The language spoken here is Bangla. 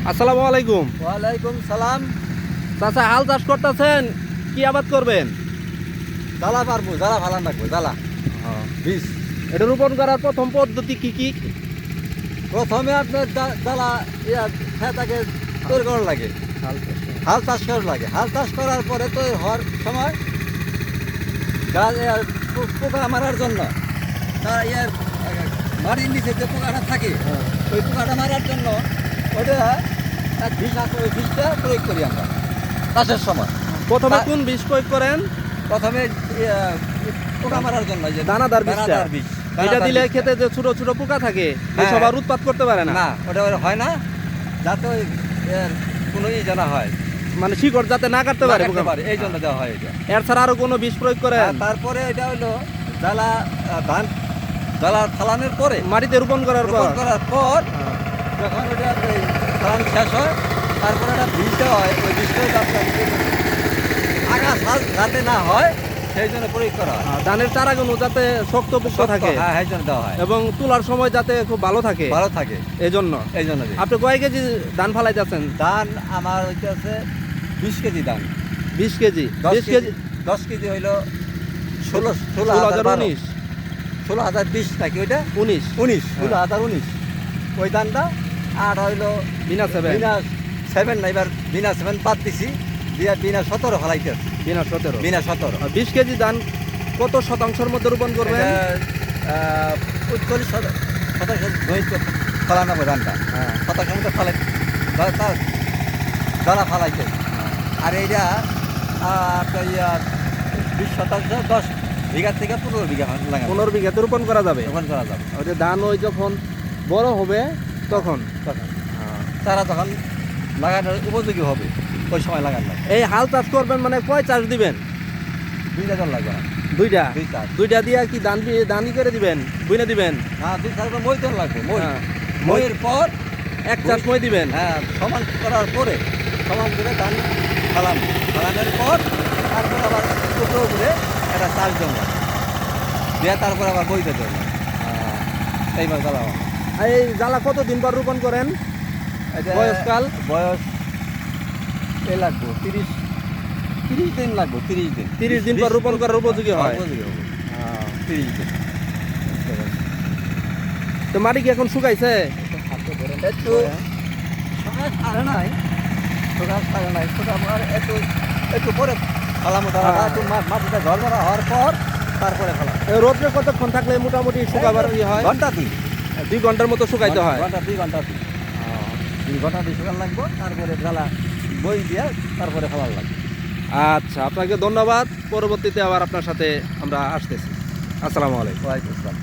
আসসালামু আলাইকুম। ওয়ালাইকুম সালাম। চাচা, হাল চাষ করতেছেন, কি আবাদ করবেন? জ্বালা পারবো, জ্বালা ভালান রাখবো, জ্বালা বীজ। এটা রোপণ করার প্রথম পদ্ধতি কি কি? প্রথমে আপনার জ্বালা খেতাকে তৈরি করার লাগে, হাল চাষ করার লাগে। হাল চাষ করার পরে তৈরি হওয়ার সময় গাছ পোকা মারার জন্য তার মাটির নিচে যে পোকাটা থাকে ওই পোকাটা মারার জন্য ওইটা এক বিষ আছে, ওই বিষটা প্রয়োগ করি আমরা চাষের সময়। প্রথমে কোন বীজ প্রয়োগ করেন? প্রথমে পোকা মারার জন্য যে দানাদার বীজটা। বীজ, এটা দিলে খেতে যে ছোট ছোট পোকা থাকে সব আর উৎপাত করতে পারে না। না ওটা হয় না, যাতে ওই কোনো জানা হয়, মানে শিকড় যাতে না কাটতে পারে পোকা। এই জন্য দেওয়া হয় এটা। এর ছাড়া আরো কোনো বীজ প্রয়োগ করেন? তারপরে এটা হলো জ্বালা ধান জ্বালা ফালানোর পরে মাটিতে রোপণ করার পর যখন ওটা ফালানো শেষ হয় তারপরে একটা বীজ দেওয়া হয়। ওই বীজটা আগা সাজ যাতে না হয় সেই জন্য প্রয়োগ করা হয়। ধানের চারাগুলো যাতে শক্ত পোক্ত থাকে, হ্যাঁ এই জন্য দেওয়া হয়। এবং তোলার সময় যাতে খুব ভালো থাকে এই জন্য। আপনি কয় কেজি ধান ফালাই যাচ্ছেন? ধান আমার হচ্ছে 20 কেজি ধান। 20 কেজি? 10 কেজি হইলো 16,020 নাকি ওইটা 16,019 ওই ধানটা। আর হইলো বিনা 7 না, এবার বিনা 7 বাদ দিছি, দিয়া বিনা 17 ফলাইতে। বিনা 17? বিনা 17। 20 কেজি ধান কত শতাংশের মধ্যে রোপণ করবেন? 40-শতাংশ ফলানো ধানটা। হ্যাঁ, শতাংশের মধ্যে ফলাই তার জ্বালা ফালাইতে। আর এইটা 20% 10 বিঘা থেকে 15 বিঘা লাগানো। 15 বিঘাতে রোপণ করা যাবে। রোপণ করা যাবে। ওই যে ধান ওই যখন বড় হবে তখন চারা তখন লাগানোর উপযোগী হবে, ওই সময় লাগান লাগে। এই হাল চাষ করবেন মানে কয় চাষ দিবেন? 2টা জন লাগবে না। দুইটা? 2 চাষ। দুইটা দিয়ে কি ধানই করে দিবেন, বুনে দিবেন? না, 2 চাষ মই জন লাগবে। হ্যাঁ। মইয়ের পর এক চাষ মই দিবেন? হ্যাঁ, সমান করার পরে সমান করে ধান ফালানোর পর তারপর আবার টুকরো করে একটা চাষ জন লাগে দিয়ে তারপর আবার বইতে জন লাগে। এইবার জ্বালা এই জ্বালা কতদিন পর রোপণ করেন? বয়সকাল? বয়স এ লাগবো 30 দিন লাগবে। 30 দিন পর রোপণ করার উপযোগী হয়। 30 দিন। তো মাটি কি এখন শুকাইছে? একটু সকাল সারে নাই, একটু পরে ফালামো। মাটিটা ঝরঝরা হওয়ার পর তারপরে ফেলা। রোদ্রে কতক্ষণ থাকলে মোটামুটি শুকাবার হয়? ঘন্টা 2 ঘন্টার মতো শুকাইতে হয়? 2 ঘন্টা 2 ঘন্টা শুকান লাগবো। তারপরে জ্বালা বই দিয়ে তারপরে ফেলার লাগবে। আচ্ছা, আপনাকে ধন্যবাদ। পরবর্তীতে আবার আপনার সাথে আমরা আসতেছি। আসসালামু আলাইকুম। ওয়ালাইকুম আসসালাম।